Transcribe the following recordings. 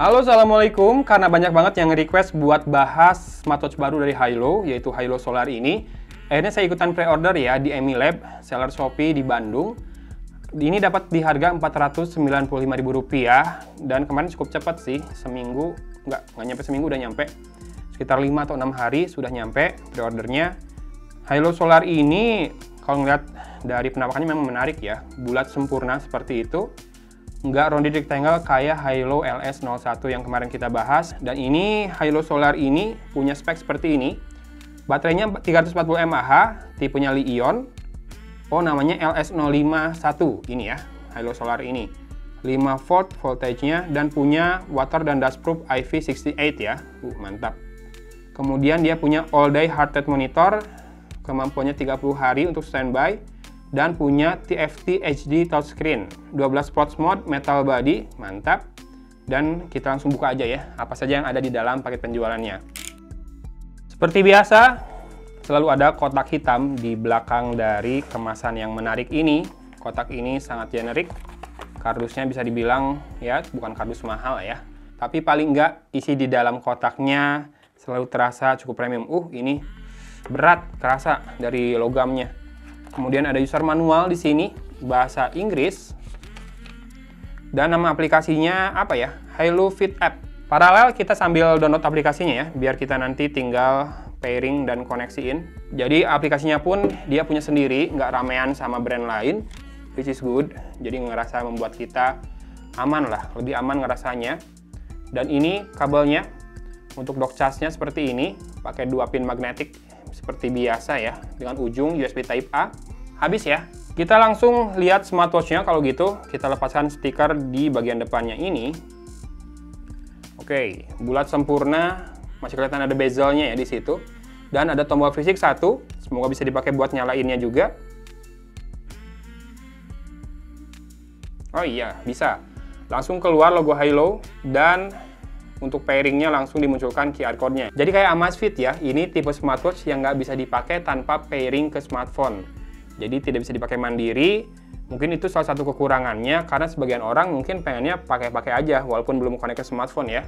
Halo, assalamualaikum. Karena banyak banget yang request buat bahas smartwatch baru dari Hilo, yaitu Hilo Solar ini. Akhirnya saya ikutan pre-order ya di Emilab, seller Shopee di Bandung. Ini dapat di harga Rp495.000 dan kemarin cukup cepat sih, seminggu, nggak nyampe seminggu udah nyampe. Sekitar 5 atau 6 hari sudah nyampe pre-ordernya. Hilo Solar ini kalau ngeliat dari penampakannya memang menarik ya, bulat sempurna seperti itu. Nggak rounded rectangle kayak Hilo LS01 yang kemarin kita bahas. Dan ini Hilo Solar ini punya spek seperti ini. Baterainya 340 mAh, tipenya Li-ion. Oh, namanya LS051 ini ya, Hilo Solar ini. 5 volt voltage-nya dan punya water dan dust proof IP68 ya. Mantap. Kemudian dia punya all day heart rate monitor, kemampuannya 30 hari untuk standby. Dan punya TFT HD touchscreen, 12 sports mode, metal body, mantap. Dan kita langsung buka aja ya, apa saja yang ada di dalam paket penjualannya. Seperti biasa, selalu ada kotak hitam di belakang dari kemasan yang menarik ini. Kotak ini sangat generik, kardusnya bisa dibilang ya bukan kardus mahal ya. Tapi paling nggak isi di dalam kotaknya selalu terasa cukup premium. Ini berat, kerasa dari logamnya. Kemudian ada user manual di sini, bahasa Inggris. Dan nama aplikasinya apa ya? Hilo Fit App. Paralel kita sambil download aplikasinya ya, biar kita nanti tinggal pairing dan koneksiin. Jadi aplikasinya pun dia punya sendiri, nggak ramean sama brand lain, which is good. Jadi ngerasa membuat kita aman lah, lebih aman ngerasanya. Dan ini kabelnya, untuk dock charge-nya seperti ini, pakai 2 pin magnetik seperti biasa ya, dengan ujung USB Type A. Habis ya. Kita langsung lihat smartwatch-nya kalau gitu. Kita lepaskan stiker di bagian depannya ini. Oke, bulat sempurna. Masih kelihatan ada bezelnya ya di situ. Dan ada tombol fisik 1. Semoga bisa dipakai buat nyalainnya juga. Oh iya, bisa. Langsung keluar logo Hilo dan untuk pairingnya langsung dimunculkan QR code-nya. Jadi kayak Amazfit ya, ini tipe smartwatch yang nggak bisa dipakai tanpa pairing ke smartphone. Jadi tidak bisa dipakai mandiri. Mungkin itu salah satu kekurangannya, karena sebagian orang mungkin pengennya pakai-pakai aja, walaupun belum connect ke smartphone ya.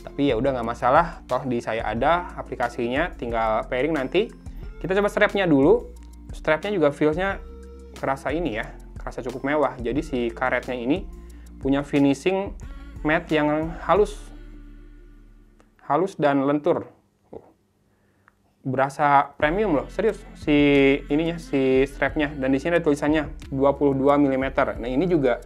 Tapi ya udah nggak masalah, toh di saya ada aplikasinya, tinggal pairing nanti. Kita coba strapnya dulu. Strapnya juga feels-nya kerasa ini ya, kerasa cukup mewah. Jadi si karetnya ini punya finishing matte yang halus dan lentur. Berasa premium loh, serius si ininya, si strapnya. Dan di sini ada tulisannya 22 mm. Nah, ini juga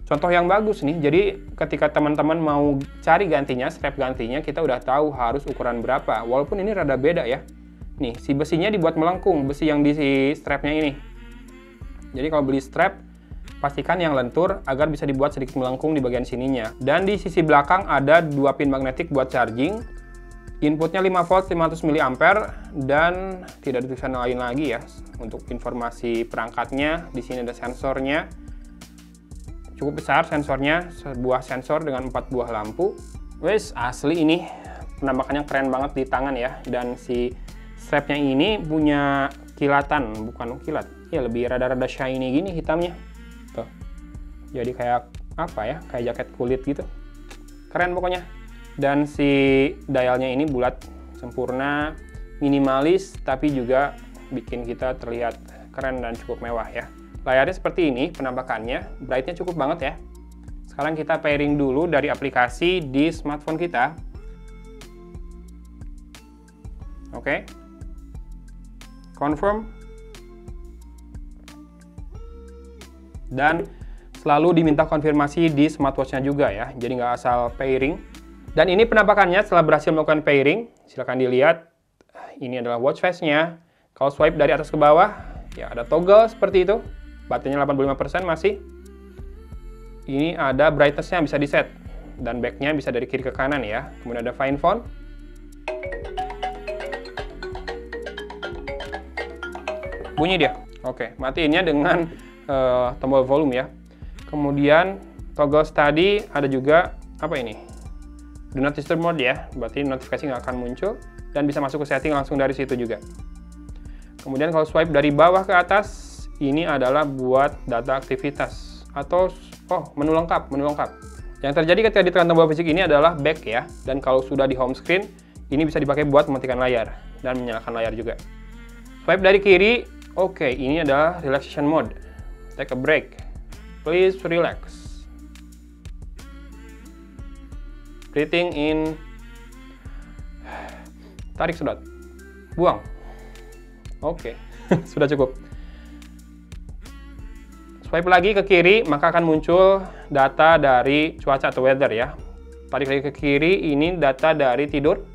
contoh yang bagus nih. Jadi ketika teman-teman mau cari gantinya, strap gantinya, kita udah tahu harus ukuran berapa. Walaupun ini rada beda ya. Nih, si besinya dibuat melengkung, besi yang di si strapnya ini. Jadi kalau beli strap, pastikan yang lentur agar bisa dibuat sedikit melengkung di bagian sininya. Dan di sisi belakang ada 2 pin magnetik buat charging. Inputnya 5 volt 500 mAh dan tidak ada tulisan lain lagi ya. Untuk informasi perangkatnya, di sini ada sensornya. Cukup besar sensornya, sebuah sensor dengan 4 buah lampu. Wes, asli ini penampakannya keren banget di tangan ya. Dan si strapnya ini punya kilatan, bukan kilat. Ya lebih rada-rada shiny gini hitamnya. Tuh. Jadi kayak apa ya? Kayak jaket kulit gitu. Keren pokoknya. Dan si dialnya ini bulat, sempurna, minimalis, tapi juga bikin kita terlihat keren dan cukup mewah ya. Layarnya seperti ini penampakannya, brightnya cukup banget ya. Sekarang kita pairing dulu dari aplikasi di smartphone kita. Oke. Confirm. Dan selalu diminta konfirmasi di smartwatch-nya juga ya, jadi nggak asal pairing. Dan ini penampakannya setelah berhasil melakukan pairing. Silahkan dilihat, ini adalah watch face-nya. Kalau swipe dari atas ke bawah, ya ada toggle seperti itu. Baterainya 85% masih. Ini ada brightness-nya bisa di-set. Dan back-nya bisa dari kiri ke kanan ya. Kemudian ada find phone. Bunyi dia. Oke, matiinnya dengan tombol volume ya. Kemudian toggle study, ada juga apa ini? Do not disturb mode ya, berarti notifikasi nggak akan muncul. Dan bisa masuk ke setting langsung dari situ juga. Kemudian kalau swipe dari bawah ke atas, ini adalah buat data aktivitas. Atau, menu lengkap. Yang terjadi ketika ditekan tombol fisik ini adalah back ya, dan kalau sudah di home screen, ini bisa dipakai buat mematikan layar dan menyalakan layar juga. Swipe dari kiri, oke, ini adalah relaxation mode. Take a break. Please relax. Breathing in. Tarik sedot. Buang. Oke, sudah cukup. Swipe lagi ke kiri, maka akan muncul data dari cuaca atau weather ya. Tarik lagi ke kiri, ini data dari tidur.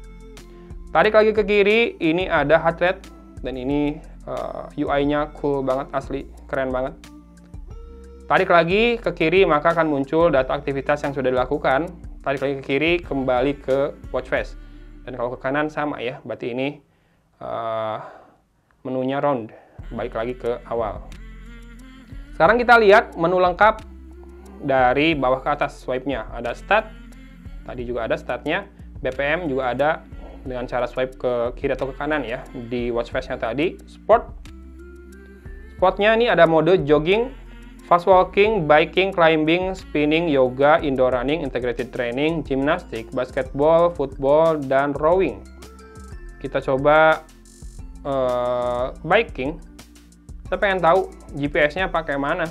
Tarik lagi ke kiri, ini ada heart rate. Dan ini UI-nya cool banget, asli, keren banget. Tarik lagi ke kiri, maka akan muncul data aktivitas yang sudah dilakukan. Tarik lagi ke kiri, kembali ke watch face. Dan kalau ke kanan sama ya, berarti ini menunya round. Balik lagi ke awal. Sekarang kita lihat menu lengkap dari bawah ke atas swipe-nya. Ada stat, tadi juga ada statnya, BPM juga ada dengan cara swipe ke kiri atau ke kanan ya, di watch face-nya tadi. Sportnya ini ada mode jogging, fast walking, biking, climbing, spinning, yoga, indoor running, integrated training, gymnastik, basketball, football, dan rowing. Kita coba biking. Saya pengen tahu GPS-nya pakai mana.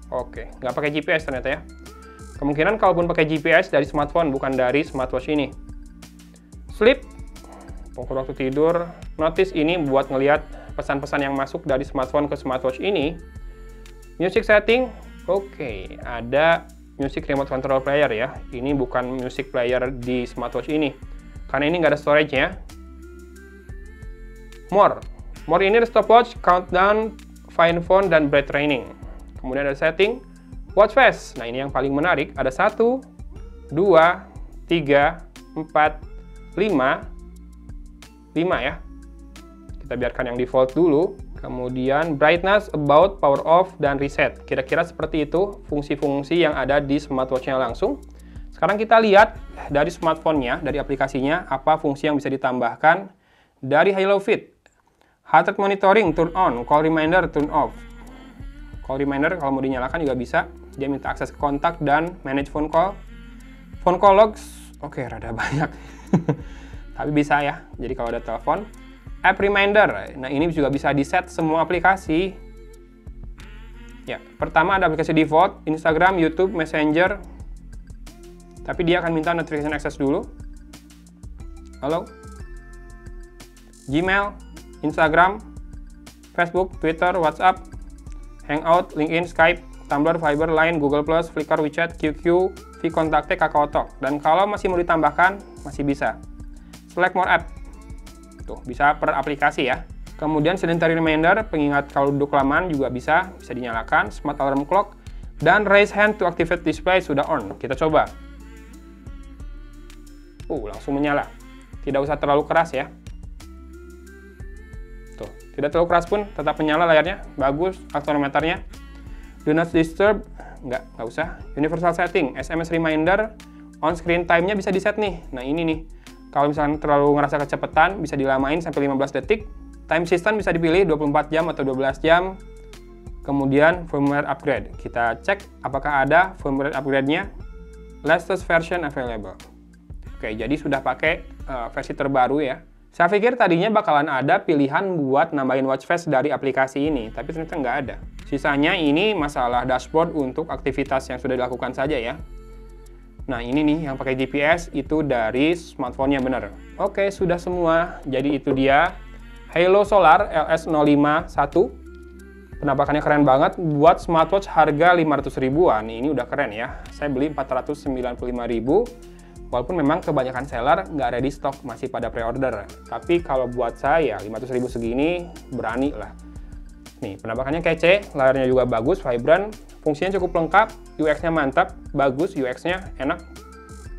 Oke, nggak pakai GPS ternyata ya. Kemungkinan kalaupun pakai GPS dari smartphone, bukan dari smartwatch ini. Sleep, pengukur waktu tidur. Notice ini buat ngelihat pesan-pesan yang masuk dari smartphone ke smartwatch ini. Music setting, oke, ada music remote control player ya. Ini bukan music player di smartwatch ini, karena ini nggak ada storage-nya. More ini ada stopwatch, countdown, find phone, dan bright training. Kemudian ada setting, watch face. Nah ini yang paling menarik, ada 1, 2, 3, 4, 5 ya. Kita biarkan yang default dulu. Kemudian brightness, about, power off, dan reset. Kira-kira seperti itu fungsi-fungsi yang ada di smartwatch-nya langsung. Sekarang kita lihat dari smartphone-nya, dari aplikasinya, apa fungsi yang bisa ditambahkan dari Halo Fit. Heart rate monitoring, turn on. Call reminder, turn off. Call reminder kalau mau dinyalakan juga bisa. Dia minta akses ke kontak dan manage phone call. Phone call logs, oke, rada banyak. Tapi bisa ya, jadi kalau ada telepon. App reminder, nah ini juga bisa di-set semua aplikasi. Ya, pertama ada aplikasi default, Instagram, YouTube, Messenger. Tapi dia akan minta notification access dulu. Halo. Gmail, Instagram, Facebook, Twitter, WhatsApp, Hangout, LinkedIn, Skype, Tumblr, Viber, Line, Google+, Flickr, WeChat, QQ, VKontakte, KakaoTalk. Dan kalau masih mau ditambahkan, masih bisa. Select more app. Tuh, bisa per aplikasi ya. Kemudian sedentary reminder, pengingat kalau duduk kelamaan juga bisa dinyalakan. Smart alarm clock, dan raise hand to activate display sudah on. Kita coba. Langsung menyala. Tidak usah terlalu keras ya. Tuh, tidak terlalu keras pun tetap menyala layarnya. Bagus, akselerometernya. Do not disturb, nggak usah. Universal setting, SMS reminder, on screen time-nya bisa di set nih. Nah ini nih. Kalau misalnya terlalu ngerasa kecepatan, bisa dilamain sampai 15 detik. Time system bisa dipilih 24 jam atau 12 jam. Kemudian firmware upgrade. Kita cek apakah ada firmware upgrade-nya. Latest version available. Oke, jadi sudah pakai versi terbaru ya. Saya pikir tadinya bakalan ada pilihan buat nambahin watch face dari aplikasi ini, tapi ternyata nggak ada. Sisanya ini masalah dashboard untuk aktivitas yang sudah dilakukan saja ya. Nah ini nih yang pakai GPS itu dari smartphone-nya bener. Oke, sudah semua. Jadi itu dia Halo Solar LS051. Penampakannya keren banget. Buat smartwatch harga 500 ribuan, ini udah keren ya. Saya beli 495 ribu. Walaupun memang kebanyakan seller nggak ada di stok, masih pada pre-order. Tapi kalau buat saya 500 ribu segini berani lah. Nih penampakannya kece, layarnya juga bagus, vibrant. Fungsinya cukup lengkap, UX-nya mantap, bagus UX-nya, enak.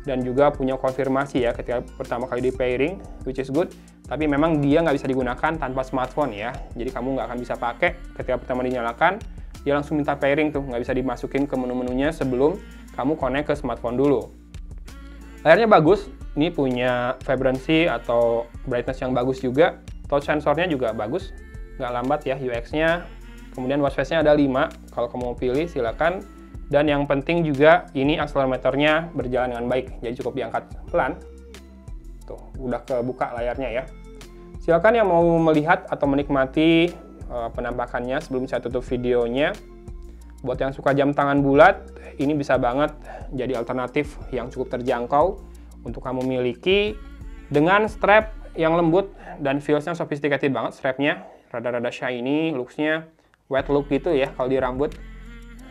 Dan juga punya konfirmasi ya ketika pertama kali di pairing, which is good. Tapi memang dia nggak bisa digunakan tanpa smartphone ya. Jadi kamu nggak akan bisa pakai ketika pertama dinyalakan, dia langsung minta pairing tuh, nggak bisa dimasukin ke menu-menunya sebelum kamu connect ke smartphone dulu. Layarnya bagus, ini punya vibrancy atau brightness yang bagus juga. Touch sensornya juga bagus, nggak lambat ya UX-nya. Kemudian watch face-nya ada 5, kalau kamu mau pilih silakan. Dan yang penting juga ini akselerometernya berjalan dengan baik, jadi cukup diangkat pelan. Tuh, udah kebuka layarnya ya. Silakan yang mau melihat atau menikmati penampakannya sebelum saya tutup videonya. Buat yang suka jam tangan bulat, ini bisa banget jadi alternatif yang cukup terjangkau untuk kamu miliki dengan strap yang lembut dan feelsnya sophisticated banget strapnya, rada-rada shiny, looksnya wet look gitu ya kalau di rambut.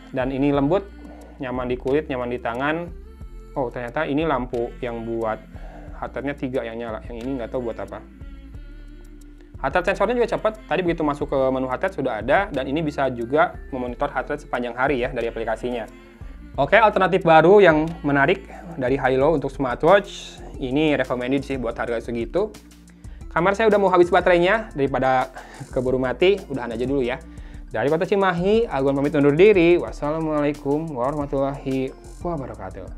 Dan ini lembut, nyaman di kulit, nyaman di tangan. Oh, ternyata ini lampu yang buat heart rate-nya 3 yang nyala, yang ini nggak tahu buat apa. Heart rate sensornya juga cepat, tadi begitu masuk ke menu heart rate sudah ada, dan ini bisa juga memonitor heart rate sepanjang hari ya dari aplikasinya. Oke, alternatif baru yang menarik dari Hilo untuk smartwatch, ini recommended sih buat harga segitu. Kamera saya udah mau habis baterainya, daripada keburu mati, udahan aja dulu ya. Dari Kota Cimahi, Agun pamit undur diri. Wassalamualaikum warahmatullahi wabarakatuh.